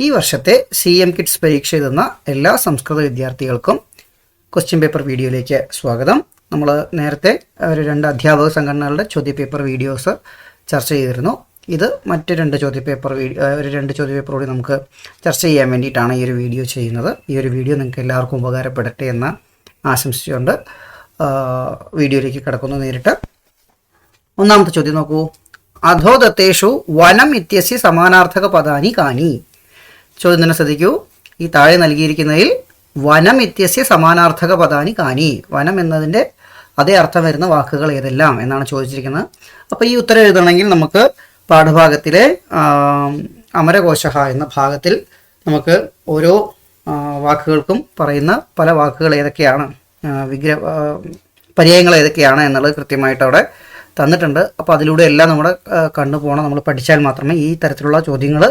ഈ വർഷത്തെ CM kids പരീക്ഷ എഴുതുന്ന എല്ലാ സംസ്കൃത വിദ്യാർത്ഥികൾക്കും ക്വസ്റ്റ്യൻ പേപ്പർ വീഡിയോയിലേക്ക് സ്വാഗതം. നമ്മൾ നേരത്തെ ഒരു 2 അധ്യാപക സംഘടനകളുടെ ചോദ്യപേപ്പർ വീഡിയോസ് ചർച്ച ചെയ്തിരുന്നു. ഇത് മറ്റ് 2 ചോദ്യപേപ്പർ കൂടി നമുക്ക് ചർച്ച ചെയ്യാൻ വേണ്ടിയിട്ടാണ് ഈ ഒരു വീഡിയോ ചെയ്യുന്നത്. ഈ ഒരു വീഡിയോ നിങ്ങൾക്ക് എല്ലാവർക്കും ഉപകാരപ്പെടട്ടെ എന്ന് ആശംസിച്ചുകൊണ്ട് വീഡിയോയിലേക്ക് കടക്കുന്നു. നേരിട്ട് ഒന്നാമത്തെ ചോദ്യം നോക്കൂ. അധോദത്തേഷു വനം ഇത്യസ്യ സമാനാർത്ഥക പദാനി കാനി. ചോദ്യം തന്നെ ശ്രദ്ധിക്കൂ. ഈ താഴെ നൽകിയിരിക്കുന്നതിൽ വനം ഇത്യസ്യ സമാനാർത്ഥക പദാനി കാനി, വനം എന്നതിൻ്റെ അതേ അർത്ഥം വരുന്ന വാക്കുകൾ ഏതെല്ലാം എന്നാണ് ചോദിച്ചിരിക്കുന്നത്. അപ്പോൾ ഈ ഉത്തരം എഴുതണമെങ്കിൽ നമുക്ക് പാഠഭാഗത്തിലെ അമരകോശഃ എന്ന ഭാഗത്തിൽ നമുക്ക് ഓരോ വാക്കുകൾക്കും പറയുന്ന പല വാക്കുകൾ ഏതൊക്കെയാണ്, പര്യായങ്ങൾ ഏതൊക്കെയാണ് എന്നുള്ളത് കൃത്യമായിട്ട് അവിടെ തന്നിട്ടുണ്ട്. അപ്പോൾ അതിലൂടെ എല്ലാം നമ്മുടെ കണ്ടുപോകണം. നമ്മൾ പഠിച്ചാൽ മാത്രമേ ഈ തരത്തിലുള്ള ചോദ്യങ്ങൾ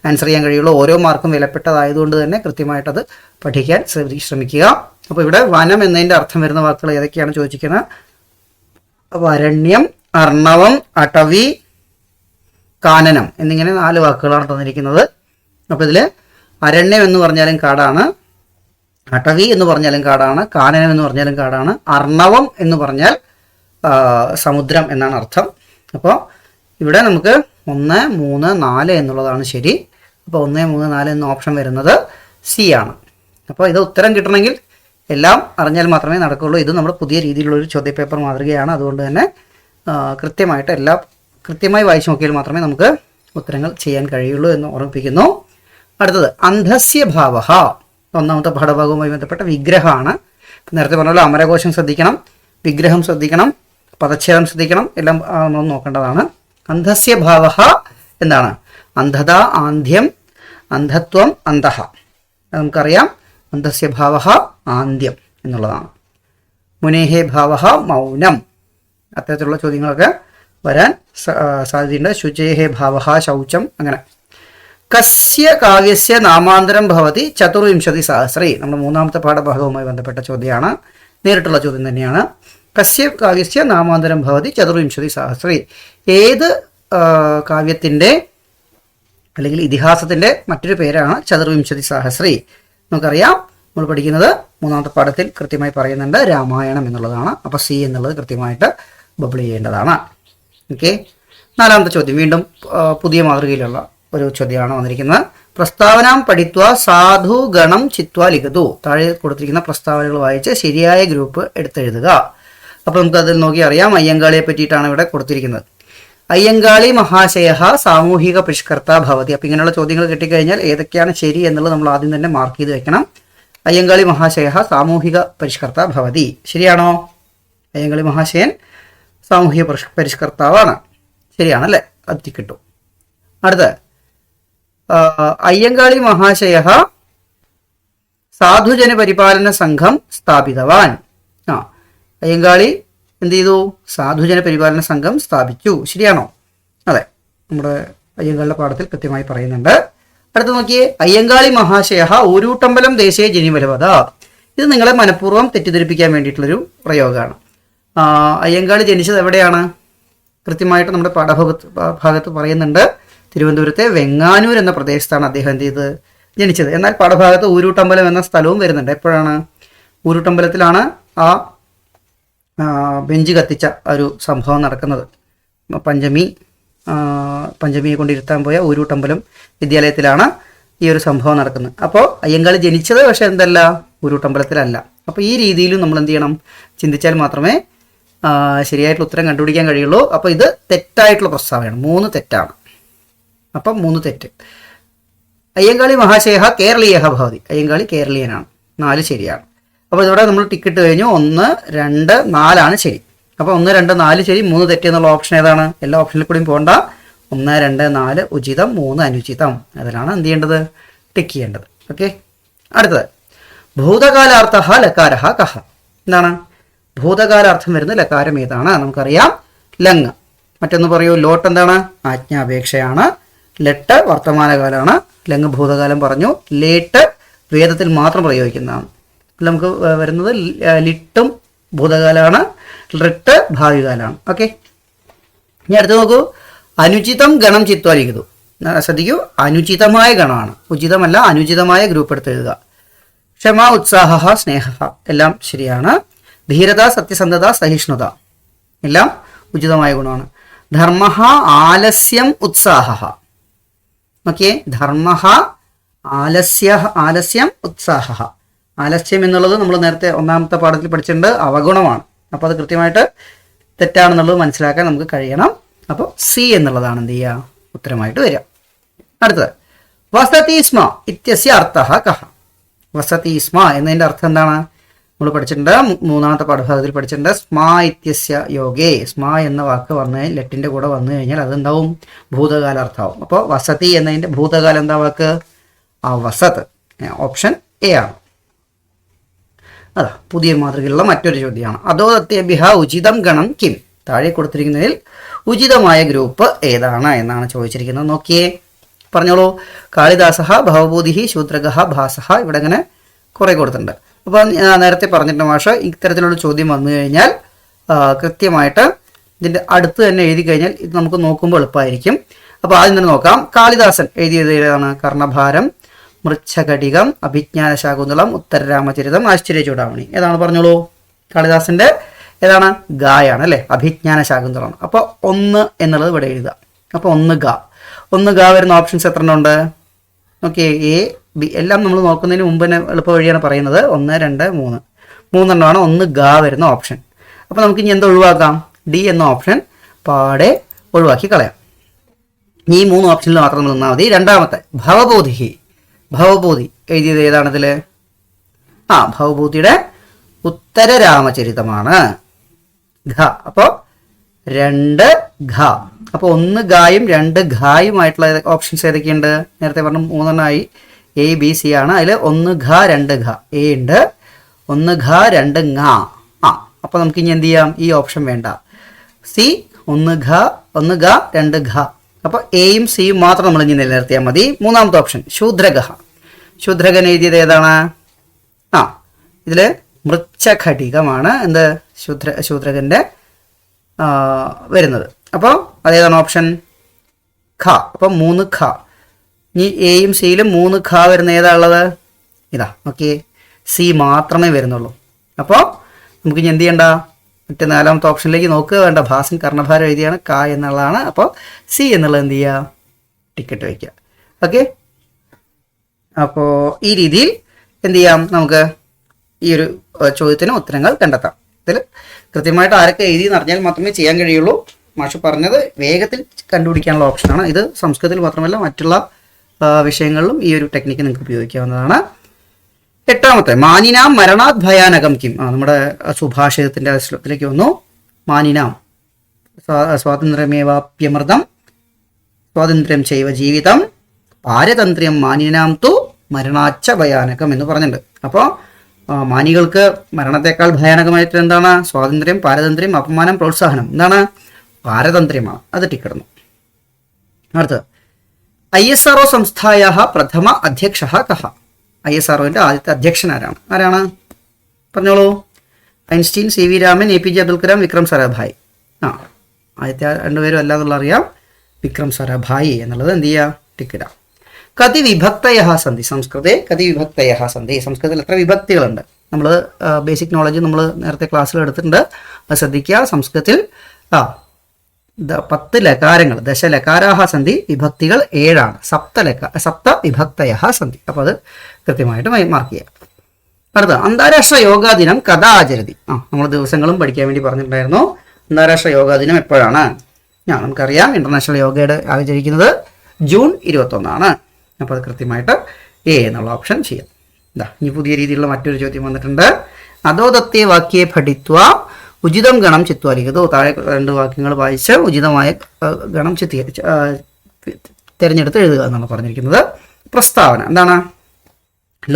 ആൻസർ ചെയ്യാൻ കഴിയുള്ളൂ. ഓരോ മാർക്കും വിലപ്പെട്ടതായതുകൊണ്ട് തന്നെ കൃത്യമായിട്ടത് പഠിക്കാൻ ശ്രമിക്കുക. അപ്പോൾ ഇവിടെ വനം എന്നതിൻ്റെ അർത്ഥം വരുന്ന വാക്കുകൾ ഏതൊക്കെയാണ് ചോദിച്ചിരിക്കുന്നത്? വരണ്യം, അർണവം, അടവി, കാനനം എന്നിങ്ങനെ 4 വാക്കുകളാണ് തന്നിരിക്കുന്നത്. അപ്പോൾ ഇതിൽ അരണ്യം എന്ന് പറഞ്ഞാലും കാടാണ്, അടവി എന്ന് പറഞ്ഞാലും കാടാണ്, കാനനം എന്ന് പറഞ്ഞാലും കാടാണ്, അർണവം എന്ന് പറഞ്ഞാൽ സമുദ്രം എന്നാണ് അർത്ഥം. അപ്പോൾ ഇവിടെ നമുക്ക് 1, 3, 4 എന്നുള്ളതാണ് ശരി. അപ്പോൾ 1, 3, 4 എന്ന ഓപ്ഷൻ വരുന്നത് സി ആണ്. അപ്പോൾ ഇത് ഉത്തരം കിട്ടണമെങ്കിൽ എല്ലാം അറിഞ്ഞാൽ മാത്രമേ നടക്കുകയുള്ളൂ. ഇത് നമ്മുടെ പുതിയ രീതിയിലുള്ളൊരു ചോദ്യപേപ്പർ മാതൃകയാണ്. അതുകൊണ്ട് തന്നെ കൃത്യമായിട്ട് എല്ലാം കൃത്യമായി വായിച്ചു നോക്കിയാൽ മാത്രമേ നമുക്ക് ഉത്തരങ്ങൾ ചെയ്യാൻ കഴിയുള്ളൂ എന്ന് ഓർമ്മിപ്പിക്കുന്നു. അടുത്തത് അന്ധസ്യ ഭാവഃ. ഒന്നാമത്തെ പാഠഭാഗവുമായി ബന്ധപ്പെട്ട വിഗ്രഹമാണ്. നേരത്തെ പറഞ്ഞല്ലോ, അമരകോശം ശ്രദ്ധിക്കണം, വിഗ്രഹം ശ്രദ്ധിക്കണം, പദച്ഛേദം ശ്രദ്ധിക്കണം, എല്ലാം നമ്മൾ നോക്കേണ്ടതാണ്. അന്ധസ്യ ഭാവഃ എന്താണ്? അന്ധത, ആന്ധ്യം, അന്ധത്വം, അന്തഃ. നമുക്കറിയാം. അന്ധസ്യ ഭാവഃ ആന്ധ്യം എന്നുള്ളതാണ്. മുനേഹേ ഭാവഃ മൗനം. അത്തരത്തിലുള്ള ചോദ്യങ്ങളൊക്കെ വരാൻ സാധ്യതയുണ്ട്. ശുചേഹേ ഭാവഃ ശൗചം. അങ്ങനെ. കസ്യ കാവ്യസ്യ നാമാന്തരം ഭവതി 24 സഹസ്രേ. നമ്മുടെ 3ാമത്തെ പാഠഭാഗവുമായി ബന്ധപ്പെട്ട ചോദ്യമാണ്. നേരിട്ടുള്ള ചോദ്യം തന്നെയാണ്. കസ്യ കാവ്യസ്യ നാമാന്തരം ഭവതി 24 സഹസ്രേ. ഏത് കാവ്യത്തിൻ്റെ അല്ലെങ്കിൽ ഇതിഹാസത്തിൻ്റെ മറ്റൊരു പേരാണ് 24 സഹസ്രേ? നമുക്കറിയാം, നമ്മൾ പഠിക്കുന്നത് 3ാമത്തെ പാഠത്തിൽ കൃത്യമായി പറയുന്നുണ്ട്, രാമായണം എന്നുള്ളതാണ്. അപ്പോൾ സി എന്നുള്ളത് കൃത്യമായിട്ട് ബബിൾ ചെയ്യേണ്ടതാണ്. ഓക്കെ. 4ാമത്തെ ചോദ്യം വീണ്ടും പുതിയ മാതൃകയിലുള്ള ഒരു ചോദ്യമാണ് വന്നിരിക്കുന്നത്. പ്രസ്താവനാം പഠിത്വ സാധു ഗണം ചിത്വ ലിഖതു. താഴെ കൊടുത്തിരിക്കുന്ന പ്രസ്താവനകൾ വായിച്ച് ശരിയായ ഗ്രൂപ്പ് എടുത്തെഴുതുക. അപ്പോൾ നമുക്ക് അതിൽ നോക്കി അറിയാം. അയ്യങ്കാളിയെ പറ്റിയിട്ടാണ് ഇവിടെ കൊടുത്തിരിക്കുന്നത്. അയ്യങ്കാളി മഹാശയ സാമൂഹിക പരിഷ്കർത്ത ഭവതി. അപ്പോൾ ഇങ്ങനെയുള്ള ചോദ്യങ്ങൾ കിട്ടിക്കഴിഞ്ഞാൽ ഏതൊക്കെയാണ് ശരി എന്നുള്ളത് നമ്മൾ ആദ്യം തന്നെ മാർക്ക് ചെയ്ത് വെക്കണം. അയ്യങ്കാളി മഹാശയ സാമൂഹിക പരിഷ്കർത്ത ഭവതി. ശരിയാണോ? അയ്യങ്കാളി മഹാശയൻ സാമൂഹിക പരിഷ്കർത്താവാണ്. ശരിയാണല്ലേ? അത് കിട്ടും. അടുത്ത അയ്യങ്കാളി മഹാശയ സാധുജന പരിപാലന സംഘം സ്ഥാപിതവാൻ. അയ്യങ്കാളി എന്ത് ചെയ്തു? സാധുജന പരിപാലന സംഘം സ്ഥാപിച്ചു. ശരിയാണോ? അതെ, നമ്മുടെ അയ്യങ്കാളിയുടെ പാഠത്തിൽ കൃത്യമായി പറയുന്നുണ്ട്. അടുത്ത് നോക്കിയേ. അയ്യങ്കാളി മഹാശയ ഊരൂട്ടമ്പലം ദേശീയ ജനിവലവത. ഇത് നിങ്ങളെ മനഃപൂർവ്വം തെറ്റിദ്ധരിപ്പിക്കാൻ വേണ്ടിയിട്ടുള്ളൊരു പ്രയോഗമാണ്. അയ്യങ്കാളി ജനിച്ചത് എവിടെയാണ്? കൃത്യമായിട്ട് നമ്മുടെ പാഠഭാഗത്ത് പറയുന്നുണ്ട്. തിരുവനന്തപുരത്തെ വെങ്ങാനൂർ എന്ന പ്രദേശത്താണ് അദ്ദേഹം എന്ത് ചെയ്ത് ജനിച്ചത്. എന്നാൽ പാഠഭാഗത്ത് ഊരൂട്ടമ്പലം എന്ന സ്ഥലവും വരുന്നുണ്ട്. എപ്പോഴാണ്? ഊരൂട്ടമ്പലത്തിലാണ് ആ ബെഞ്ച് കത്തിച്ച ഒരു സംഭവം നടക്കുന്നത്. പഞ്ചമിയെ കൊണ്ടിരുത്താൻ പോയ ഊരൂട്ടമ്പലം വിദ്യാലയത്തിലാണ് ഈ ഒരു സംഭവം നടക്കുന്നത്. അപ്പോൾ അയ്യങ്കാളി ജനിച്ചത് പക്ഷെ എന്തല്ല, ഊരൂട്ടമ്പലത്തിലല്ല. അപ്പോൾ ഈ രീതിയിലും നമ്മൾ എന്ത് ചെയ്യണം? ചിന്തിച്ചാൽ മാത്രമേ ശരിയായിട്ടുള്ള ഉത്തരം കണ്ടുപിടിക്കാൻ കഴിയുള്ളൂ. അപ്പോൾ ഇത് തെറ്റായിട്ടുള്ള പ്രസ്താവനയാണ്. 3 തെറ്റാണ്. അപ്പം 3 തെറ്റ്. അയ്യങ്കാളി മഹാശയ കേരളീയ ഭവതി. അയ്യങ്കാളി കേരളീയനാണ്. 4 ശരിയാണ്. അപ്പോൾ ഇതോടെ നമ്മൾ ടിക്കറ്റ് കഴിഞ്ഞു. 1, 2, 4 ശരി. അപ്പോൾ 1, 2, 4 ശരി, 3 തെറ്റ് എന്നുള്ള ഓപ്ഷൻ ഏതാണ്? എല്ലാ ഓപ്ഷനിൽ കൂടിയും പോകണ്ട. 1, 2, 4 ഉചിതം, 3 അനുചിതം. അതിലാണ് എന്ത് ചെയ്യേണ്ടത്? ടിക്ക് ചെയ്യേണ്ടത്. ഓക്കെ. അടുത്തത് ഭൂതകാലാർത്ഥ ലകാരഃ കഃ. എന്താണ് ഭൂതകാലാർത്ഥം വരുന്ന ലകാരം ഏതാണ്? നമുക്കറിയാം, ലങ്. മറ്റൊന്ന് പറയൂ. ലോട്ട് എന്താണ്? ആജ്ഞാപേക്ഷയാണ്. ലെട്ട് വർത്തമാനകാലമാണ്. ലങ് ഭൂതകാലം പറഞ്ഞു. ലേട്ട് വേദത്തിൽ മാത്രം പ്രയോഗിക്കുന്നതാണ്. നമുക്ക് വരുന്നത് ലിട്ടും ഭൂതകാലമാണ്, ലിട്ട് ഭാവികാലമാണ്. ഓക്കെ. ഇനി അടുത്ത് നോക്കൂ. അനുചിതം ഗണം ചിത്വ ലിഖിതു. ശ്രദ്ധിക്കൂ, അനുചിതമായ ഗണമാണ്, ഉചിതമല്ല അനുചിതമായ ഗ്രൂപ്പ് എടുത്ത് എഴുതുക. ക്ഷമ, ഉത്സാഹ, സ്നേഹ എല്ലാം ശരിയാണ്. ധീരത, സത്യസന്ധത, സഹിഷ്ണുത എല്ലാം ഉചിതമായ ഗുണമാണ്. ധർമ്മ, ആലസ്യം, ഉത്സാഹ. ഓക്കെ, ധർമ്മ, ആലസ്യം, ഉത്സാഹ. ആലസ്യം എന്നുള്ളത് നമ്മൾ നേരത്തെ ഒന്നാമത്തെ പാഠത്തിൽ പഠിച്ചിട്ടുണ്ട്, അവഗുണമാണ്. അപ്പോൾ അത് കൃത്യമായിട്ട് തെറ്റാണെന്നുള്ളത് മനസ്സിലാക്കാൻ നമുക്ക് കഴിയണം. അപ്പോൾ സി എന്നുള്ളതാണ് എന്ത് ചെയ്യുക, ഉത്തരമായിട്ട് വരിക. അടുത്തത് വസതി സ്മ ഇത്യസ്യ അർത്ഥഃ കഹ. വസതി സ്മ എന്നതിൻ്റെ അർത്ഥം എന്താണ് നമ്മൾ പഠിച്ചിട്ടുണ്ട്, മൂന്നാമത്തെ പാഠഭാഗത്തിൽ പഠിച്ചിട്ടുണ്ട്. സ്മ ഇത്യസ്യ യോഗേ, സ്മ എന്ന വാക്ക് വന്ന് ലെറ്റിൻ്റെ കൂടെ വന്നു കഴിഞ്ഞാൽ അതെന്താവും, ഭൂതകാലാർത്ഥമാവും. അപ്പോൾ വസതി എന്നതിൻ്റെ ഭൂതകാലം എന്താ വാക്ക്, വസത്. ഓപ്ഷൻ എ ആണ്. അതാ പുതിയ മാതൃകയിലുള്ള മറ്റൊരു ചോദ്യമാണ്. അധോദത്തേഭ്യഃ ഉചിതം ഗണം കിം. താഴെ കൊടുത്തിരിക്കുന്നതിൽ ഉചിതമായ ഗ്രൂപ്പ് ഏതാണ് എന്നാണ് ചോദിച്ചിരിക്കുന്നത്. നോക്കിയേ, പറഞ്ഞോളൂ. കാളിദാസഃ, ഭവഭൂതിഃ, ശൂദ്രകഃ, ഭാസഃ. ഇവിടെ ഇങ്ങനെ കുറേ കൊടുത്തിട്ടുണ്ട്. അപ്പോൾ നേരത്തെ പറഞ്ഞിട്ടുണ്ട് മാഷ്, ഇത്തരത്തിലുള്ള ചോദ്യം വന്നു കഴിഞ്ഞാൽ കൃത്യമായിട്ട് ഇതിൻ്റെ അടുത്ത് തന്നെ എഴുതി കഴിഞ്ഞാൽ ഇത് നമുക്ക് നോക്കുമ്പോൾ എളുപ്പമായിരിക്കും. അപ്പോൾ ആദ്യം തന്നെ നോക്കാം. കാളിദാസൻ എഴുതിയത് ഏതാണ്? കർണഭാരം, മൃച്ഛകടികം, അഭിജ്ഞാന ശാകുന്തളം, ഉത്തരരാമചരിതം, ആശ്ചര്യ ചൂടാമണി. ഏതാണ് പറഞ്ഞോളൂ? കാളിദാസന്റെ ഏതാണ്? ഗായാണ് അല്ലേ, അഭിജ്ഞാന ശാകുന്തളമാണ്. അപ്പോൾ 1 എന്നുള്ളത് ഇവിടെ എഴുതുക. അപ്പോൾ 1 ഗ വരുന്ന ഓപ്ഷൻസ് എത്ര ഉണ്ട്? ഓക്കെ, എ ബി എല്ലാം നമ്മൾ നോക്കുന്നതിന് മുമ്പ് തന്നെ എളുപ്പ വഴിയാണ് പറയുന്നത്. 1 2 3 3 1 ഗ വരുന്ന ഓപ്ഷൻ. അപ്പോൾ നമുക്ക് ഇനി എന്താ ഒഴിവാക്കാം? ഡി എന്ന ഓപ്ഷൻ പാടെ ഒഴിവാക്കി കളയാം. ഈ 3 ഓപ്ഷനിൽ മാത്രം നിന്നാൽ മതി. രണ്ടാമത്തെ ഭവഭൂതി എഴുതിയത് ഏതാണ് ഇതിൽ? ഭവഭൂതിയുടെ ഉത്തരരാമചരിതമാണ്. ഘ. അപ്പോൾ 2 ഘ. അപ്പോൾ 1 ഗായും 2 ഘായുമായിട്ടുള്ള ഓപ്ഷൻസ് ഏതൊക്കെയുണ്ട്? നേരത്തെ പറഞ്ഞു 3 ആയി. എ ബി സി ആണ്. അതിൽ 1 ഘ 2 ഘ. എ ഉണ്ട്. 1 ഘ 2 ങ. അപ്പോൾ നമുക്ക് ഇനി എന്ത് ചെയ്യാം? ഈ ഓപ്ഷൻ വേണ്ട. സി 1 ഘ 2 ഘ. അപ്പോൾ എയും സിയും മാത്രം നമ്മൾ ഇനി നിലനിർത്തിയാൽ മതി. മൂന്നാമത്തെ ഓപ്ഷൻ ശൂദ്രകൻ എഴുതിയത് ഏതാണ്? ഇതിൽ മൃച്ഛഘടികമാണ് എന്ത് ശൂദ്രകന്റെ വരുന്നത്. അപ്പോൾ അതേതാണ് ഓപ്ഷൻ? ഖ. അപ്പം 3 ഖ. ഇനി എയും സിയിലും 3 ഖ വരുന്ന ഏതാ ഉള്ളത്? ഇതാ. ഓക്കെ, സി മാത്രമേ വരുന്നുള്ളൂ. അപ്പോൾ നമുക്ക് ഇനി എന്ത് ചെയ്യണ്ട? മറ്റേ 4ാമത്തെ ഓപ്ഷനിലേക്ക് നോക്കുക വേണ്ട. ഭാസൻ കർണഭാരം എഴുതിയാണ് ക എന്നുള്ളതാണ്. അപ്പോൾ സി എന്നുള്ളത് എന്ത് ചെയ്യുക? ടിക്കറ്റ് വയ്ക്കുക. ഓക്കെ, അപ്പോൾ ഈ രീതിയിൽ എന്ത് ചെയ്യാം? നമുക്ക് ഈ ഒരു ചോദ്യത്തിന് ഉത്തരങ്ങൾ കണ്ടെത്താം. ഇതിൽ കൃത്യമായിട്ട് ആരൊക്കെ എഴുതി എന്നറിഞ്ഞാൽ മാത്രമേ ചെയ്യാൻ കഴിയുള്ളൂ. മാഷ് പറഞ്ഞത് വേഗത്തിൽ കണ്ടുപിടിക്കാനുള്ള ഓപ്ഷനാണ് ഇത്. സംസ്കൃതത്തിൽ മാത്രമല്ല മറ്റുള്ള വിഷയങ്ങളിലും ഈ ഒരു ടെക്നിക്ക് നിങ്ങൾക്ക് ഉപയോഗിക്കാവുന്നതാണ്. 8ാമത്തെ മാനിനാം മരണാത് ഭയാനകം കിം. നമ്മുടെ സുഭാഷിതത്തിന്റെ ശ്ലോകത്തിലേക്ക് വന്നു. മാനിനാം സ്വാതന്ത്ര്യമേവാപ്യമൃതം സ്വാതന്ത്ര്യം ചൈവ ജീവിതം പാരതന്ത്ര്യം മാനിനാം തു മരണാച്ച ഭയാനകം എന്ന് പറഞ്ഞിട്ടുണ്ട്. അപ്പോൾ മാനികൾക്ക് മരണത്തെക്കാൾ ഭയാനകമായിട്ട് എന്താണ്? സ്വാതന്ത്ര്യം, പാരതന്ത്ര്യം, അപമാനം, പ്രോത്സാഹനം. എന്താണ്? പാരതന്ത്ര്യമാണ്. അത് ടിക്കിടുന്നു. അടുത്തത് ISRO സംസ്ഥായ പ്രഥമ അധ്യക്ഷ കഹ. ISROന്റെ ആദ്യത്തെ അധ്യക്ഷൻ ആരാണ്? പറഞ്ഞോളൂ. Einstein, CV Raman, APJ Abdul Kalam, Vikram Sarabhai. ആദ്യത്തെ 2 പേരും അല്ലാന്നുള്ള അറിയാം. വിക്രം സാരാഭായ് എന്നുള്ളത് എന്ത് ചെയ്യുക? ടിക്കിടാം. കതി വിഭക്തയ സന്ധി സംസ്കൃതേ കതി വിഭക്തയ സന്ധി. സംസ്കൃതത്തിൽ എത്ര വിഭക്തികളുണ്ട്? നമ്മൾ ബേസിക് നോളജ് നമ്മൾ നേരത്തെ ക്ലാസ്സിൽ എടുത്തിട്ടുണ്ട്. അത് ശ്രദ്ധിക്കുക. സംസ്കൃതത്തിൽ 10 ലകാരങ്ങൾ, ദശലകാരാഹ സന്ധി, വിഭക്തികൾ 7 ആണ്. സപ്ത വിഭക്തയ സന്ധി. അപ്പോൾ അത് കൃത്യമായിട്ട് മാർക്ക് ചെയ്യുക. അടുത്ത അന്താരാഷ്ട്ര യോഗാ ദിനം കഥാ ആചരതി. നമ്മൾ ദിവസങ്ങളും പഠിക്കാൻ വേണ്ടി പറഞ്ഞിട്ടുണ്ടായിരുന്നു. അന്താരാഷ്ട്ര യോഗാ ദിനം എപ്പോഴാണ്? നമുക്കറിയാം, ഇന്റർനാഷണൽ യോഗയുടെ ആചരിക്കുന്നത് ജൂൺ 21 അപ്പോൾ അത് കൃത്യമായിട്ട് എ എന്നുള്ള ഓപ്ഷൻ ചെയ്യാം. ഇനി പുതിയ രീതിയിലുള്ള മറ്റൊരു ചോദ്യം വന്നിട്ടുണ്ട്. അധോദത്തേ വാക്യേ പഠിത്വ ഉചിതം ഗണം ചിത്വാ ലിഖിതോ. താഴെ 2 വാക്യങ്ങൾ വായിച്ച് ഉചിതമായ ഗണം തിരഞ്ഞെടുത്ത് എഴുതുക എന്നാണ് പറഞ്ഞിരിക്കുന്നത്. പ്രസ്താവന എന്താണ്?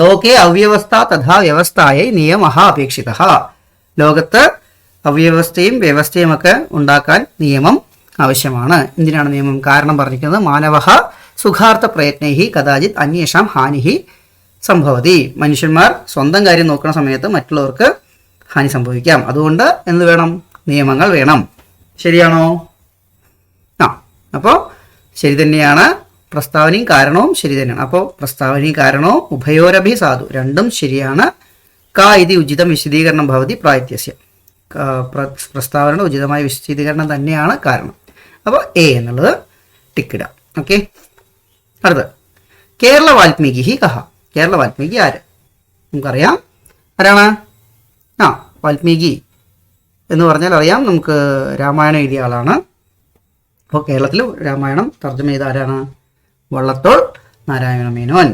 ലോകേ അവ്യവസ്ഥ തഥാ വ്യവസ്ഥായൈ നിയമഃ അപേക്ഷിതഃ. ലോകത്ത് അവ്യവസ്ഥയും വ്യവസ്ഥയും ഒക്കെ ഉണ്ടാക്കാൻ നിയമം ആവശ്യമാണ്. എന്തിനാണ് നിയമം? കാരണം പറഞ്ഞിരിക്കുന്നത് മാനവഃ സുഖാർത്ഥ പ്രയത്നൈഹി കഥാചിത് അന്യേഷാം ഹാനിഹി സംഭവതി. മനുഷ്യന്മാർ സ്വന്തം കാര്യം നോക്കുന്ന സമയത്ത് മറ്റുള്ളവർക്ക് ഹാനി സംഭവിക്കാം. അതുകൊണ്ട് എന്ത് വേണം? നിയമങ്ങൾ വേണം. ശരിയാണോ? അപ്പോൾ ശരി തന്നെയാണ്. പ്രസ്താവനയും കാരണവും ശരി തന്നെയാണ്. അപ്പോൾ പ്രസ്താവനയും കാരണവും ഉഭയോരഭി സാധു, രണ്ടും ശരിയാണ്. കാ ഇതി ഉചിതം വിശദീകരണം ഭവതി പ്രായത്യസ്യ, പ്രസ്താവനയുടെ ഉചിതമായ വിശദീകരണം തന്നെയാണ് കാരണം. അപ്പോൾ എ എന്നുള്ളത് ടിക്കിടാം. ഓക്കെ, അടുത്ത് കേരള വാൽമീകി കഹ. കേരള വാൽമീകി ആര്? നമുക്കറിയാം ആരാണ്. വാൽമീകി എന്ന് പറഞ്ഞാൽ അറിയാം, നമുക്ക് രാമായണം എഴുതിയ ആളാണ്. അപ്പോൾ കേരളത്തിൽ രാമായണം തർജ്ജമ ചെയ്ത ആരാണ്? വള്ളത്തോൾ നാരായണ മേനോൻ.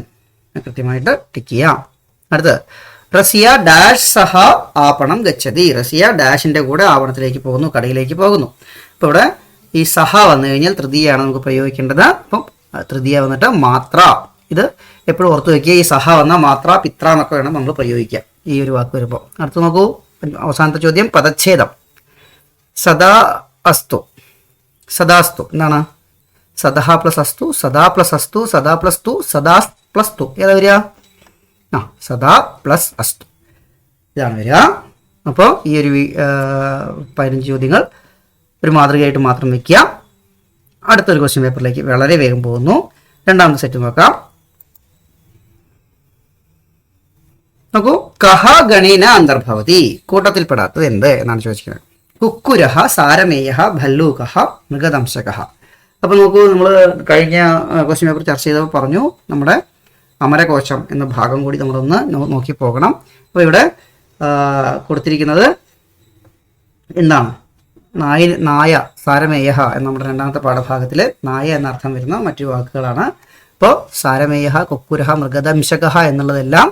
കൃത്യമായിട്ട് ടിക്ക് ചെയ്യാം. അടുത്ത് റസിയ ഡാഷ് സഹ ആപണം ഗച്ഛതി. റസിയ ഡാഷിൻ്റെ കൂടെ ആവണത്തിലേക്ക് പോകുന്നു, കടയിലേക്ക് പോകുന്നു. അപ്പോൾ ഇവിടെ ഈ സഹ വന്നു കഴിഞ്ഞാൽ തൃതീയാണ് നമുക്ക് പ്രയോഗിക്കേണ്ടത്. അപ്പം തൃതീയ വന്നിട്ട് മാത്ര. ഇത് എപ്പോഴും ഓർത്ത് വയ്ക്കുക, ഈ സഹ വന്ന മാത്ര പിത്ര എന്നൊക്കെ വേണം നമ്മൾ പ്രയോഗിക്കുക ഈ ഒരു വാക്ക് വരുമ്പോൾ. അടുത്ത് നോക്കൂ, അവസാനത്തെ ചോദ്യം പദച്ഛേദം. സദാ അസ്തു. സദാസ്തു എന്താണ്? സദഹ പ്ലസ് അസ്തു, സദാ പ്ലസ് അസ്തു, സദാ പ്ലസ് തു, സദാ പ്ലസ് തു. ഏതാ വരിക? സദാ പ്ലസ് അസ്തു ഇതാണ് വരിക. അപ്പോൾ ഈ ഒരു 15 ചോദ്യങ്ങൾ ഒരു മാതൃകയായിട്ട് മാത്രം വയ്ക്കുക. അടുത്തൊരു ക്വസ്റ്റ്യൻ പേപ്പറിലേക്ക് വളരെ വേഗം പോകുന്നു. രണ്ടാമത്തെ സെറ്റ് നോക്കാം. നോക്കൂ, കഹ ഗണേന അന്തർഭവതി. കൂട്ടത്തിൽപ്പെടാത്തത് എന്ത് എന്നാണ് ചോദിക്കുന്നത്. കുക്കുരഹ, സാരമേയ, ഭല്ലൂകഹ, മൃഗദംശക. അപ്പോൾ നോക്കൂ, നമ്മൾ കഴിഞ്ഞ ക്വസ്റ്റ്യൻ പേപ്പർ ചർച്ച ചെയ്തപ്പോൾ പറഞ്ഞു നമ്മുടെ അമരകോശം എന്ന ഭാഗം കൂടി നമ്മളൊന്ന് നോക്കി പോകണം. അപ്പോൾ ഇവിടെ കൊടുത്തിരിക്കുന്നത് എന്താണ്? നായ, സാരമേയ എന്ന നമ്മുടെ രണ്ടാമത്തെ പാഠഭാഗത്തിൽ നായ എന്നർത്ഥം വരുന്ന മറ്റു വാക്കുകളാണ്. അപ്പോൾ സാരമേയ, കുക്കുരഹ, മൃഗദംശക എന്നുള്ളതെല്ലാം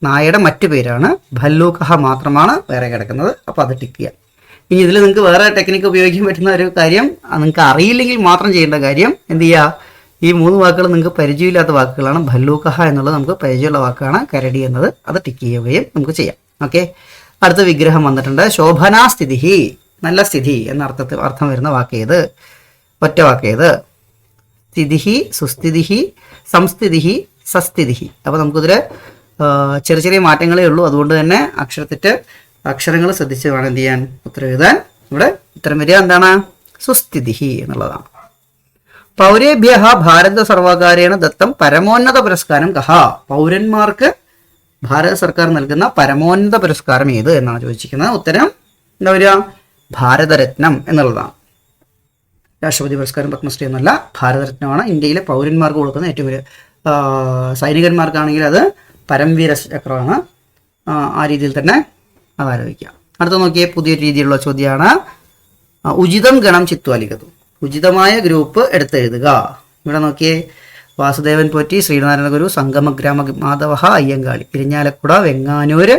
നായയുടെ മറ്റു പേരാണ്. ഭല്ലൂകഹ മാത്രമാണ് വേറെ കിടക്കുന്നത്. അപ്പോൾ അത് ടിക്ക് ചെയ്യാം. ഇനി ഇതിൽ നിങ്ങൾക്ക് വേറെ ടെക്നിക്ക് ഉപയോഗിക്കാൻ പറ്റുന്ന ഒരു കാര്യം, നിങ്ങൾക്ക് അറിയില്ലെങ്കിൽ മാത്രം ചെയ്യേണ്ട കാര്യം എന്ത് ചെയ്യുക, ഈ 3 വാക്കുകൾ നിങ്ങൾക്ക് പരിചയമില്ലാത്ത വാക്കുകളാണ്. ഭല്ലൂകഹ എന്നുള്ളത് നമുക്ക് പരിചയമുള്ള വാക്കാണ്. കരടി എന്നത് അത് ടിക്ക് ചെയ്യുകയും നമുക്ക് ചെയ്യാം. ഓക്കെ, അടുത്ത വിഗ്രഹം വന്നിട്ടുണ്ട്. ശോഭനാസ്ഥിതി, നല്ല സ്ഥിതി എന്ന അർത്ഥം വരുന്ന വാക്കേത്? ഒറ്റ വാക്കേത്? സ്ഥിതി, സുസ്ഥിതി, സംസ്ഥിതി, സസ്ഥിതി. അപ്പോൾ നമുക്കിതിൽ ചെറിയ ചെറിയ മാറ്റങ്ങളേ ഉള്ളൂ. അതുകൊണ്ട് തന്നെ അക്ഷരങ്ങൾ ശ്രദ്ധിച്ച് വേണം എന്ത് ചെയ്യാൻ, ഉത്തരം എഴുതാൻ. ഇവിടെ ഉത്തരം വരിക എന്താണ്? സുസ്ഥിതി എന്നുള്ളതാണ്. പൗരേഭ്യ ഭാരത സർവകാരേണ ദത്തം പരമോന്നത പുരസ്കാരം കഹ. പൗരന്മാർക്ക് ഭാരത സർക്കാർ നൽകുന്ന പരമോന്നത പുരസ്കാരം ഏത് എന്നാണ് ചോദിച്ചിരിക്കുന്നത്. ഉത്തരം എന്താ വരിക? ഭാരതരത്നം എന്നുള്ളതാണ്. രാഷ്ട്രപതി പുരസ്കാരം, പത്മശ്രീ എന്നല്ല, ഭാരതരത്നമാണ് ഇന്ത്യയിലെ പൗരന്മാർക്ക് കൊടുക്കുന്ന ഏറ്റവും വലിയ. സൈനികന്മാർക്കാണെങ്കിൽ അത് പരംവീര ചക്രമാണ്. ആ രീതിയിൽ തന്നെ അത് ആലോചിക്കുക. അടുത്ത നോക്കിയേ, പുതിയൊരു രീതിയിലുള്ള ചോദ്യമാണ്. ഉചിതം ഗണം ചിത്വാലികതു. ഉചിതമായ ഗ്രൂപ്പ് എടുത്തെഴുതുക. ഇവിടെ നോക്കിയേ, വാസുദേവൻ പോറ്റി, ശ്രീനാരായണ ഗുരു, സംഗമഗ്രാമ മാധവ, അയ്യങ്കാളി, ഇരിഞ്ഞാലക്കുട, വെങ്ങാനൂർ,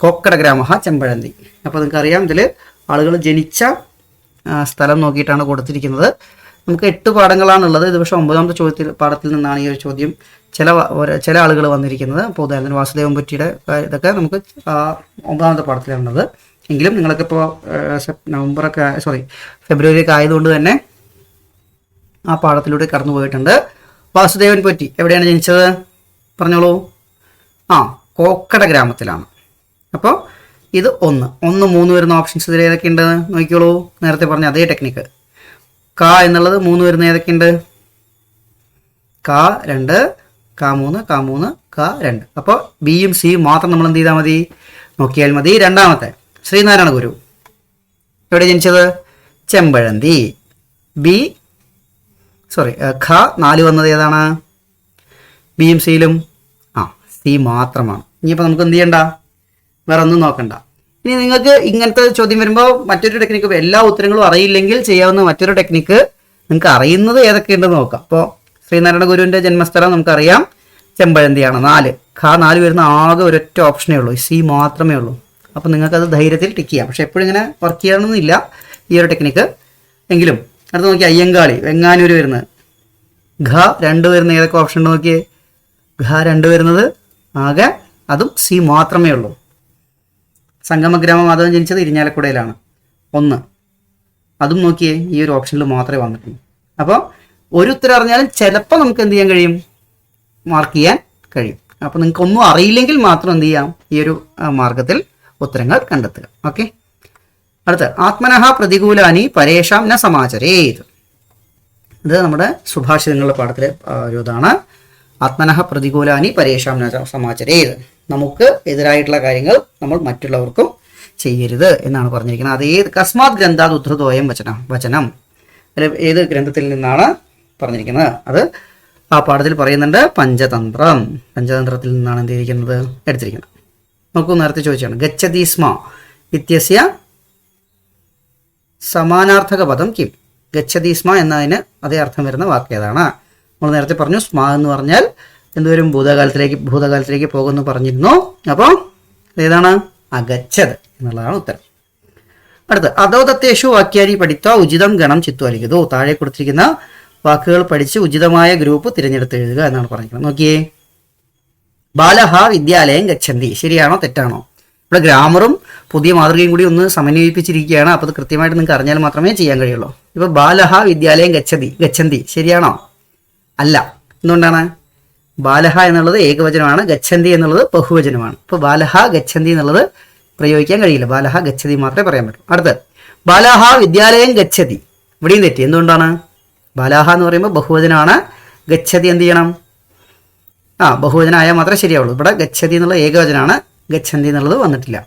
കോക്കട ഗ്രാമ, ചെമ്പഴന്തി. അപ്പോൾ നിങ്ങൾക്കറിയാം ഇതിൽ ആളുകൾ ജനിച്ച സ്ഥലം നോക്കിയിട്ടാണ് കൊടുത്തിരിക്കുന്നത്. നമുക്ക് 8 പാഠങ്ങളാണുള്ളത്. ഇത് പക്ഷേ 9ാമത്തെ പാഠത്തിൽ നിന്നാണ് ഈ ഒരു ചോദ്യം ചില ആളുകൾ വന്നിരിക്കുന്നത്. അപ്പോൾ ഉദാഹരണത്തിന് വാസുദേവൻ പൊറ്റിയുടെ ഇതൊക്കെ നമുക്ക് 9ാമത്തെ പാഠത്തിലാണുള്ളത്. എങ്കിലും നിങ്ങളൊക്കെ ഇപ്പോൾ ഫെബ്രുവരിയൊക്കെ ആയതുകൊണ്ട് തന്നെ ആ പാഠത്തിലൂടെ കടന്നു പോയിട്ടുണ്ട്. വാസുദേവൻ പൊറ്റി എവിടെയാണ് ജനിച്ചത്? പറഞ്ഞോളൂ. കോക്കട ഗ്രാമത്തിലാണ്. അപ്പോൾ ഇത് 1, 3 വരുന്ന ഓപ്ഷൻസ് ഇതിൽ ഏതൊക്കെയുണ്ട് നോക്കിയോളൂ. നേരത്തെ പറഞ്ഞ അതേ ടെക്നിക്ക്. ക എന്നുള്ളത് 3 വരുന്ന ഏതൊക്കെയുണ്ട്? ക 2, ക 3, ക 3, ക 2. അപ്പോൾ ബിയും സിയും മാത്രം നമ്മൾ എന്ത് ചെയ്താൽ മതി, നോക്കിയാൽ മതി. രണ്ടാമത്തെ ശ്രീനാരായണ ഗുരു എവിടെ ജനിച്ചത്? ചെമ്പഴന്തി. ഖ 4 വന്നത് ഏതാണ്? ബിയും സിയിലും സി മാത്രമാണ്. ഇനിയിപ്പോൾ നമുക്ക് എന്ത് ചെയ്യണ്ട, വേറെ ഒന്നും നോക്കണ്ട. ഇനി നിങ്ങൾക്ക് ഇങ്ങനത്തെ ചോദ്യം വരുമ്പോൾ മറ്റൊരു ടെക്നിക്ക്, എല്ലാ ഉത്തരങ്ങളും അറിയില്ലെങ്കിൽ ചെയ്യാവുന്ന മറ്റൊരു ടെക്നിക്ക്, നിങ്ങൾക്ക് അറിയുന്നത് ഏതൊക്കെയുണ്ടെന്ന് നോക്കാം. അപ്പോൾ ശ്രീനാരായണ ഗുരുവിൻ്റെ ജന്മസ്ഥലം നമുക്കറിയാം, ചെമ്പഴന്തിയാണ്. 4 ഖ 4 വരുന്ന ആകെ ഒരൊറ്റ ഓപ്ഷനേ ഉള്ളൂ, സി മാത്രമേ ഉള്ളൂ. അപ്പോൾ നിങ്ങൾക്കത് ധൈര്യത്തിൽ ടിക്ക് ചെയ്യാം. പക്ഷെ എപ്പോഴും ഇങ്ങനെ വർക്ക് ചെയ്യണമെന്നില്ല ഈ ഒരു ടെക്നിക്ക്. എങ്കിലും അടുത്ത് നോക്കി, അയ്യങ്കാളി, വെങ്ങാനൂർ വരുന്നത്. ഘ 2 വരുന്ന ഏതൊക്കെ ഓപ്ഷൻ ഉണ്ട് നോക്കിയേ. ഘ 2 വരുന്നത് ആകെ അതും സി മാത്രമേ ഉള്ളൂ. സംഗമഗ്രാമ മാധവൻ ജനിച്ചത് ഇരിഞ്ഞാലക്കുടയിലാണ്. 1 അതും നോക്കിയേ, ഈ ഒരു ഓപ്ഷനിൽ മാത്രമേ വന്നിട്ടുള്ളൂ. അപ്പോൾ ഒരു ഉത്തരം അറിഞ്ഞാലും ചിലപ്പോൾ നമുക്ക് എന്ത് ചെയ്യാൻ കഴിയും, മാർക്ക് ചെയ്യാൻ കഴിയും. അപ്പോൾ നിങ്ങൾക്ക് ഒന്നും അറിയില്ലെങ്കിൽ മാത്രം എന്ത് ചെയ്യാം, ഈ ഒരു മാർഗത്തിൽ ഉത്തരങ്ങൾ കണ്ടെത്തുക. ഓക്കെ, അടുത്ത ആത്മനഃ പ്രതികൂലാനി പരേഷാം ന സമാചരേത്. ഇത് നമ്മുടെ സുഭാഷിതങ്ങളുടെ പാഠത്തിലെ ഒരു ഇതാണ്. ആത്മനഃ പ്രതികൂലാനി പരേഷാം ന സമാചരേത്. നമുക്ക് എതിരായിട്ടുള്ള കാര്യങ്ങൾ നമ്മൾ മറ്റുള്ളവർക്കും ചെയ്യരുത് എന്നാണ് പറഞ്ഞിരിക്കുന്നത്. അത് കസ്മാത് ഗ്രന്ഥാത് ഉദ്ധൃതോയം വചനം അല്ലെ, ഏത് ഗ്രന്ഥത്തിൽ നിന്നാണ് പറഞ്ഞിരിക്കുന്നത്? അത് ആ പാഠത്തിൽ പറയുന്നുണ്ട്. പഞ്ചതന്ത്രത്തിൽ നിന്നാണ് എന്ത് ചെയ്തിരിക്കുന്നത്, എടുത്തിരിക്കുന്നത്. നോക്കൂ, നേരത്തെ ചോദിച്ചാണ് ഗച്ഛതി സ്മ ഇത്യസ്യ സമാനാർത്ഥക പദം കിം. ഗച്ഛതി സ്മ എന്നതിന് അതേ അർത്ഥം വരുന്ന വാക്ക് ഏതാണ്? നമ്മൾ നേരത്തെ പറഞ്ഞു സ്മ എന്ന് പറഞ്ഞാൽ എന്തുവരും, ഭൂതകാലത്തിലേക്ക് പോകുമെന്ന് പറഞ്ഞിരുന്നു. അപ്പോൾ ഏതാണ്? അഗച്ഛത് എന്നുള്ളതാണ് ഉത്തരം. അടുത്ത് അധോദത്തേഷു വാക്യാനി പഠിത്വ ഉചിതം ഗണം ചിത്വാലിക്കതോ. താഴെ കൊടുത്തിരിക്കുന്ന വാക്കുകൾ പഠിച്ച് ഉചിതമായ ഗ്രൂപ്പ് തിരഞ്ഞെടുത്ത് എഴുതുക എന്നാണ് പറഞ്ഞിരിക്കുന്നത്. നോക്കിയേ, ബാലഹ വിദ്യാലയം ഗച്ഛന്തി. ശരിയാണോ തെറ്റാണോ? ഇവിടെ ഗ്രാമറും പുതിയ മാതൃകയും കൂടി ഒന്ന് സമന്വയിപ്പിച്ചിരിക്കുകയാണ്. അപ്പോൾ അത് കൃത്യമായിട്ട് നിങ്ങൾക്ക് അറിഞ്ഞാൽ മാത്രമേ ചെയ്യാൻ കഴിയുള്ളൂ. ഇപ്പോൾ ബാലഹ വിദ്യാലയം ഗച്ഛന്തി ശരിയാണോ? അല്ല. എന്തുകൊണ്ടാണ്? ബാലഹ എന്നുള്ളത് ഏകവചനമാണ്, ഗച്ഛന്തി എന്നുള്ളത് ബഹുവചനമാണ്. ഇപ്പോൾ ബാലഹ ഗച്ഛന്തി എന്നുള്ളത് പ്രയോഗിക്കാൻ കഴിയില്ല. ബാലഹ ഗച്ഛതി മാത്രമേ പറയാൻ പറ്റൂ. അടുത്ത് ബാലഹ വിദ്യാലയം ഗച്ഛതി. ഇവിടെയും തെറ്റി. എന്തുകൊണ്ടാണ്? ബാലഹ എന്ന് പറയുമ്പോൾ ബഹുവചനമാണ്. ഗച്ഛതി എന്ത് ചെയ്യണം? ബഹുവചനമായാൽ മാത്രമേ ശരിയാവുള്ളൂ. ഇവിടെ ഗച്ഛതി എന്നുള്ള ഏകവചനമാണ്, ഗച്ഛന്തി എന്നുള്ളത് വന്നിട്ടില്ല.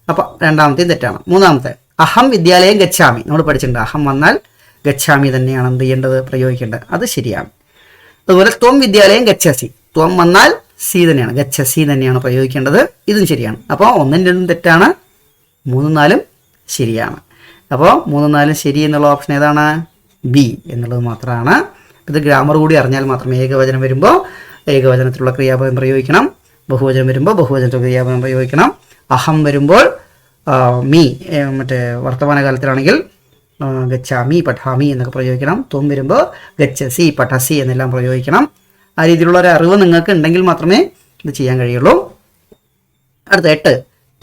അപ്പോൾ രണ്ടാമത്തെയും തെറ്റാണ്. മൂന്നാമത്തെ അഹം വിദ്യാലയം ഗച്ഛാമി. നമ്മൾ പഠിച്ചിട്ടുണ്ട്. അഹം വന്നാൽ ഗച്ഛാമി തന്നെയാണ് എന്ത് ചെയ്യേണ്ടത്, പ്രയോഗിക്കേണ്ടത്. അത് ശരിയാണ്. അതുപോലെ ത്വം വിദ്യാലയം ഗച്ഛസി. ത്വം വന്നാൽ സി തന്നെയാണ്, ഗച്ഛസി തന്നെയാണ് പ്രയോഗിക്കേണ്ടത്. ഇതും ശരിയാണ്. അപ്പോൾ 1ഉം 2ഉം തെറ്റാണ്, 3ഉം 4ഉം ശരിയാണ്. അപ്പോൾ 3ഉം 4ഉം ശരി എന്നുള്ള ഓപ്ഷൻ ഏതാണ്? ബി എന്നുള്ളത് മാത്രമാണ്. ഇത് ഗ്രാമർ കൂടി അറിഞ്ഞാൽ മാത്രമേ. ഏകവചനം വരുമ്പോൾ ഏകവചനത്തിലുള്ള ക്രിയാപദം പ്രയോഗിക്കണം, ബഹുവചനം വരുമ്പോൾ ബഹുവചനത്തിലുള്ള ക്രിയാപദം പ്രയോഗിക്കണം. അഹം വരുമ്പോൾ മീ, മറ്റേ വർത്തമാനകാലത്തിലാണെങ്കിൽ ഗച്ഛാമി പഠാമി എന്നൊക്കെ പ്രയോഗിക്കണം. ത്വം വരുമ്പോൾ ഗച്ഛസി പഠസി എന്നെല്ലാം പ്രയോഗിക്കണം. ആ രീതിയിലുള്ള ഒരു അറിവ് നിങ്ങൾക്ക് ഉണ്ടെങ്കിൽ മാത്രമേ ഇത് ചെയ്യാൻ കഴിയുള്ളൂ. അടുത്ത 8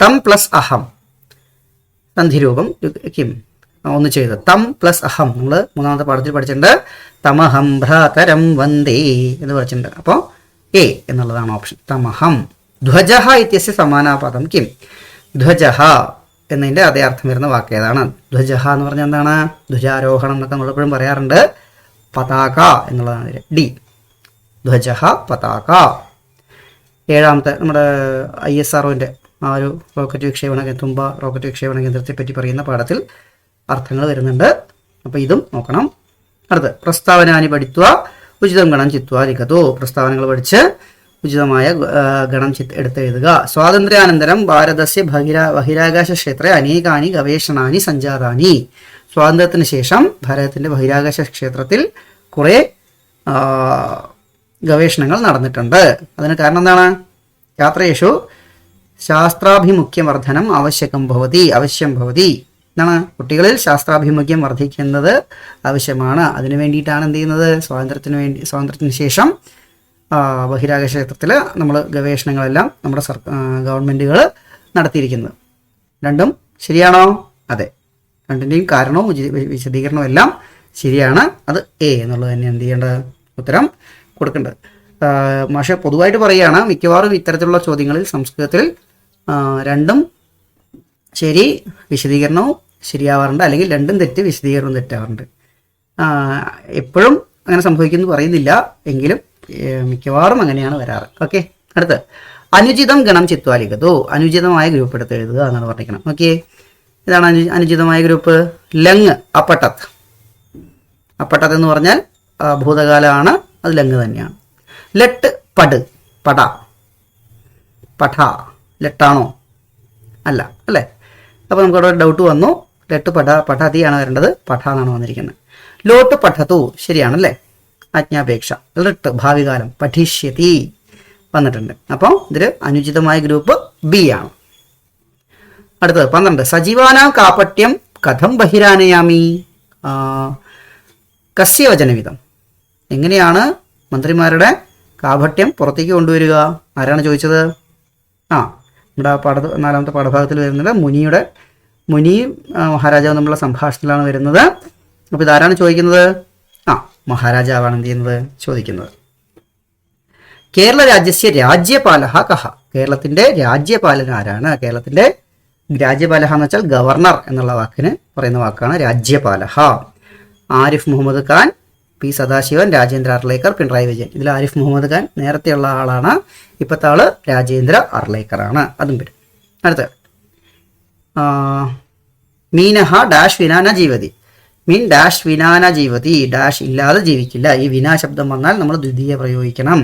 തം പ്ലസ് അഹം സന്ധിരൂപം കിം. ഒന്ന് ചെയ്ത് തം പ്ലസ് അഹം നമ്മൾ മൂന്നാമത്തെ പാഠത്തിൽ പഠിച്ചിട്ടുണ്ട്. തമഹം ഭ്രാതരം വന്ദേ എന്ന് പഠിച്ചിട്ടുണ്ട്. അപ്പോൾ എ എന്നുള്ളതാണ് ഓപ്ഷൻ. തമഹം. ധ്വജഹ ഇത്യസ്യ സമാനാപദം കിം. ധ്വജഹ എന്നതിൻ്റെ അതേ അർത്ഥം വരുന്ന വാക്ക് ഏതാണ്? ധ്വജഹ എന്ന് പറഞ്ഞാൽ എന്താണ്? ധ്വജാരോഹണം എന്നൊക്കെ നമ്മളെപ്പോഴും പറയാറുണ്ട്. പതാക എന്നുള്ളതാണ് ഡി. ധ്വജഹ പതാക. 7ാമത്തെ നമ്മുടെ ISROൻ്റെ ആ ഒരു റോക്കറ്റ് വിക്ഷേപണ തുമ്പ റോക്കറ്റ് വിക്ഷേപണ കേന്ദ്രത്തെ പറ്റി പറയുന്ന പാഠത്തിൽ അർത്ഥങ്ങൾ വരുന്നുണ്ട്. അപ്പോൾ ഇതും നോക്കണം. അടുത്ത് പ്രസ്താവനാനി പഠിത്വ ഉചിതം ഗണം ചിത്വ ലിഖതോ. പ്രസ്താവനകൾ പഠിച്ച് ഉചിതമായ ഗണം എടുത്ത് എഴുതുക. സ്വാതന്ത്ര്യാനന്തരം ഭാരതസ്യ ബഹിരാകാശ ക്ഷേത്രെ അനേകാനി ഗവേഷണാനി സഞ്ജാതാനി. സ്വാതന്ത്ര്യത്തിന് ശേഷം ഭാരതത്തിൻ്റെ ബഹിരാകാശ ക്ഷേത്രത്തിൽ കുറേ ഗവേഷണങ്ങൾ നടന്നിട്ടുണ്ട്. അതിന് കാരണം എന്താണ്? യാത്രയേഷു ശാസ്ത്രാഭിമുഖ്യം വർധനം ആവശ്യം ഭവതി എന്നാണ്. കുട്ടികളിൽ ശാസ്ത്രാഭിമുഖ്യം വർദ്ധിക്കുന്നത് ആവശ്യമാണ്. അതിനു വേണ്ടിയിട്ടാണ് എന്ത് ചെയ്യുന്നത്? സ്വാതന്ത്ര്യത്തിന് ശേഷം ബഹിരാകാശ ക്ഷേത്രത്തിൽ നമ്മൾ ഗവേഷണങ്ങളെല്ലാം നമ്മുടെ ഗവൺമെൻറ്റുകൾ നടത്തിയിരിക്കുന്നത്. രണ്ടും ശരിയാണോ? അതെ. രണ്ടിൻ്റെയും കാരണവും വിശദീകരണവും എല്ലാം ശരിയാണ്. അത് എ എന്നുള്ളത് തന്നെ എന്ത് ചെയ്യേണ്ടത്, ഉത്തരം കൊടുക്കേണ്ടത്. പക്ഷേ പൊതുവായിട്ട് പറയുകയാണ്, മിക്കവാറും ഇത്തരത്തിലുള്ള ചോദ്യങ്ങളിൽ സംസ്കൃതത്തിൽ രണ്ടും ശരി വിശദീകരണവും ശരിയാവാറുണ്ട്, അല്ലെങ്കിൽ രണ്ടും തെറ്റ് വിശദീകരണവും തെറ്റാവാറുണ്ട്. എപ്പോഴും അങ്ങനെ സംഭവിക്കുമെന്ന് പറയുന്നില്ല, എങ്കിലും മിക്കവാറും അങ്ങനെയാണ് വരാറ്. ഓക്കെ. അടുത്ത് അനുചിതം ഗണം ചിത്വാലിഖതോ. അനുചിതമായ ഗ്രൂപ്പ് എടുത്ത് എഴുതുക എന്നാണ് പറഞ്ഞിരിക്കണം. ഓക്കെ. ഇതാണ് അനുചിതമായ ഗ്രൂപ്പ്. ലങ് അപ്പട്ടത്ത്. അപ്പട്ടത്ത് എന്ന് പറഞ്ഞാൽ ഭൂതകാലമാണ്, അത് ലങ് തന്നെയാണ്. ലെട്ട് പട് പട പഠ ലെട്ടാണോ? അല്ല അല്ലേ? അപ്പോൾ നമുക്കവിടെ ഡൗട്ട് വന്നു. ലെട്ട് പഠതിയാണ് വരേണ്ടത്, പഠ എന്നാണ് വന്നിരിക്കുന്നത്. ലോട്ട് പഠതു ശരിയാണല്ലേ? ആജ്ഞാപേക്ഷ. ലിട്ട് ഭാവികാലം പഠിഷ്യതി വന്നിട്ടുണ്ട്. അപ്പോൾ ഇതിൽ അനുചിതമായ ഗ്രൂപ്പ് ബി ആണ്. അടുത്തത് 12 സജീവാനാം കാപട്യം കഥം ബഹിരാനയാമി. കസ്യ വചനവിധം. എങ്ങനെയാണ് മന്ത്രിമാരുടെ കാപട്യം പുറത്തേക്ക് കൊണ്ടുവരിക? ആരാണ് ചോദിച്ചത്? നമ്മുടെ 4ാമത്തെ പാഠഭാഗത്തിൽ വരുന്നത് മുനി മഹാരാജാവ് തമ്മിലുള്ള സംഭാഷണത്തിലാണ് വരുന്നത്. അപ്പോൾ ഇതാരാണ് ചോദിക്കുന്നത്? മഹാരാജാവാണ് എന്ത് ചെയ്യുന്നത്, ചോദിക്കുന്നത്. കേരള രാജ്യസ്യ രാജ്യപാലഹ കഹ. കേരളത്തിൻ്റെ രാജ്യപാലൻ ആരാണ്? കേരളത്തിൻ്റെ രാജ്യപാലഹ എന്ന് വെച്ചാൽ ഗവർണർ എന്നുള്ള വാക്കിന് പറയുന്ന വാക്കാണ് രാജ്യപാലഹ. ആരിഫ് മുഹമ്മദ് ഖാൻ, പി സദാശിവൻ, രാജേന്ദ്ര അർലേക്കർ, പിണറായി വിജയൻ. ഇതിൽ ആരിഫ് മുഹമ്മദ് ഖാൻ നേരത്തെയുള്ള ആളാണ്, ഇപ്പോഴത്തെ ആള് രാജേന്ദ്ര അർലേക്കറാണ്. അതും വരും. അടുത്ത മീനഹ ഡാഷ് വിനാന ജീവതി. മീൻ ഡാഷ് വിനാന ജീവതി, ഡാഷ് ഇല്ലാതെ ജീവിക്കില്ല. ഈ വിനാ ശബ്ദം വന്നാൽ നമ്മൾ ദ്വിതീയ പ്രയോഗിക്കണം.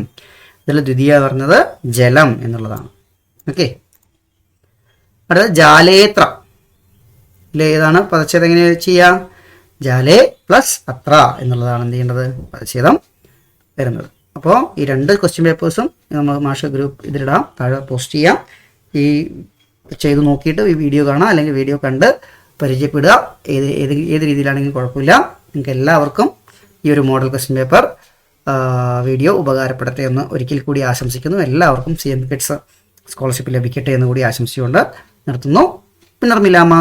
ഇതിൽ ദ്വിതീയ പറഞ്ഞത് ജലം എന്നുള്ളതാണ്. ഓക്കെ. അടുത്തത് ജാലേത്ര. ഇതിലേതാണ് പദച്ഛേദം എങ്ങനെ ചെയ്യാം? ജാലേ പ്ലസ് അത്ര എന്നുള്ളതാണ് എന്ത് ചെയ്യേണ്ടത്? പദച്ഛേദം വരുന്നത്. അപ്പോൾ ഈ 2 ക്വസ്റ്റ്യൻ പേപ്പേഴ്സും നമ്മൾ മാഷ് ഗ്രൂപ്പ് ഇതിലിടാം, താഴെ പോസ്റ്റ് ചെയ്യാം. ഈ ചെയ്ത് നോക്കിയിട്ട് ഈ വീഡിയോ കാണാം, അല്ലെങ്കിൽ വീഡിയോ കണ്ട് പരിചയപ്പെടുക. ഏത് രീതിയിലാണെങ്കിലും കുഴപ്പമില്ല. നിങ്ങൾക്ക് എല്ലാവർക്കും ഈ ഒരു മോഡൽ ക്വസ്റ്റ്യൻ പേപ്പർ വീഡിയോ ഉപകാരപ്പെടട്ടെ എന്ന് ഒരിക്കൽ കൂടി ആശംസിക്കുന്നു. എല്ലാവർക്കും CM കിഡ്സ് സ്കോളർഷിപ്പ് ലഭിക്കട്ടെ എന്ന് കൂടി ആശംസിച്ചുകൊണ്ട് നിർത്തുന്നു. പിന്നർമില്ലാമ.